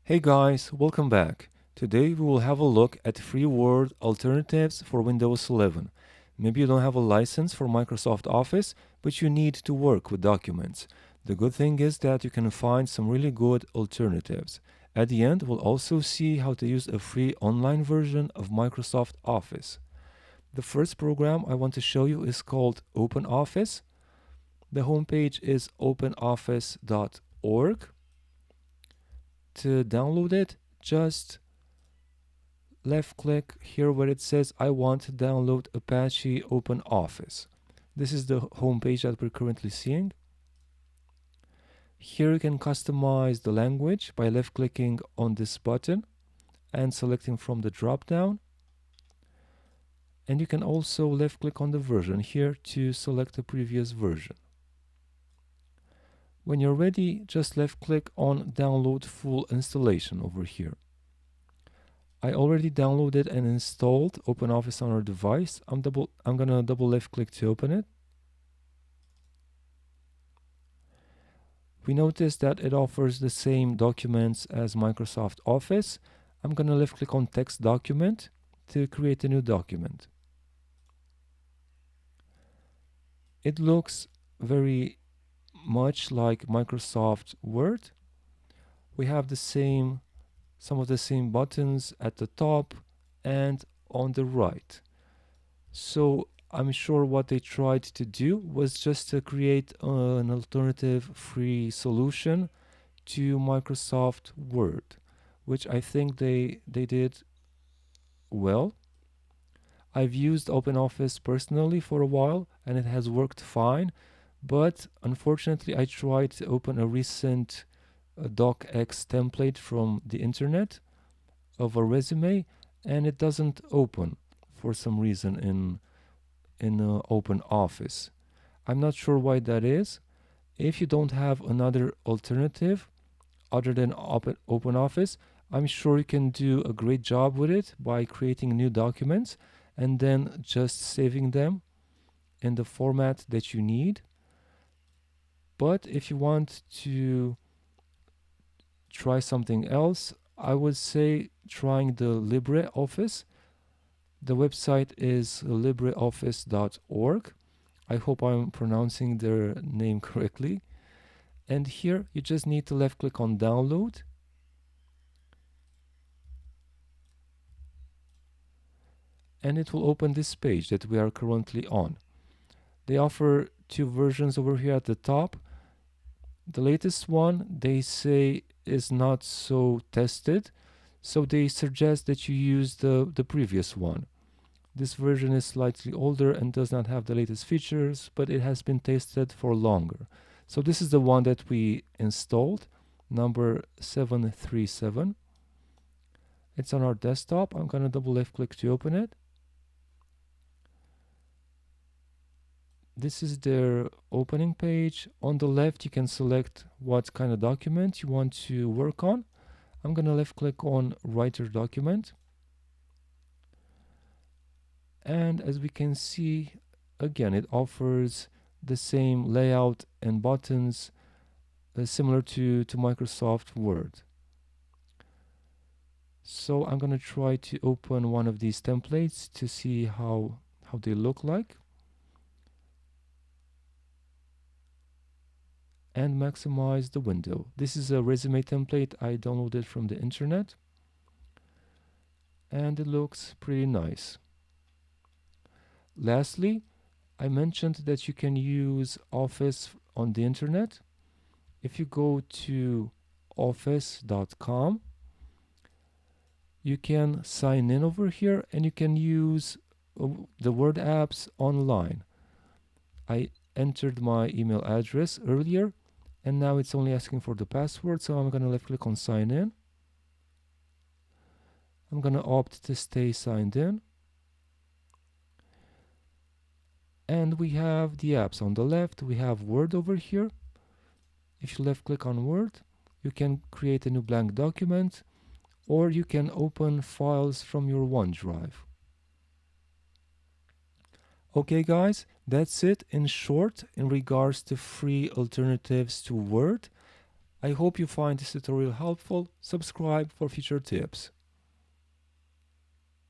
Hey guys, welcome back. Today we will have a look at free word alternatives for Windows 11. Maybe you don't have a license for Microsoft Office, but you need to work with documents. The good thing is that you can find some really good alternatives. At the end, we'll also see how to use a free online version of Microsoft Office. The first program I want to show you is called OpenOffice. The homepage is openoffice.org. To download it, just left click here where it says I want to download Apache OpenOffice. This is the home page that we're currently seeing. Here you can customize the language by left clicking on this button and selecting from the drop down. And you can also left click on the version here to select the previous version. When you're ready, just left click on download full installation over here. I already downloaded and installed OpenOffice on our device. I'm gonna double left click to open it. We notice that it offers the same documents as Microsoft Office. I'm gonna left click on text document to create a new document. It looks very much like Microsoft Word. We have some of the same buttons at the top and on the right. So I'm sure what they tried to do was just to create an alternative free solution to Microsoft Word, which I think they did well. I've used OpenOffice personally for a while and it has worked fine, but unfortunately I tried to open a recent docx template from the internet of a resume and it doesn't open for some reason in OpenOffice. I'm not sure why that is. If you don't have another alternative other than OpenOffice, I'm sure you can do a great job with it by creating new documents and then just saving them in the format that you need. But if you want to try something else, I would say trying the LibreOffice. The website is libreoffice.org. I hope I'm pronouncing their name correctly. And here you just need to left click on download. And it will open this page that we are currently on. They offer two versions over here at the top. The latest one they say is not so tested, so they suggest that you use the previous one. This version is slightly older and does not have the latest features, but it has been tested for longer. So this is the one that we installed, number 737. It's on our desktop. I'm gonna double left click to open it. This is their opening page. On the left, you can select what kind of document you want to work on. I'm gonna left click on Writer Document. And as we can see, again, it offers the same layout and buttons similar to Microsoft Word. So I'm gonna try to open one of these templates to see how they look like. And maximize the window. This is a resume template I downloaded from the internet. And it looks pretty nice. Lastly, I mentioned that you can use Office on the internet. If you go to office.com, you can sign in over here and you can use the Word apps online. I entered my email address earlier and now it's only asking for the password, so I'm gonna left click on sign in. I'm gonna opt to stay signed in. And we have the apps on the left. We have Word over here. If you left click on Word, you can create a new blank document or you can open files from your OneDrive. Okay guys, that's it in short in regards to free alternatives to Word. I hope you find this tutorial helpful. Subscribe for future tips.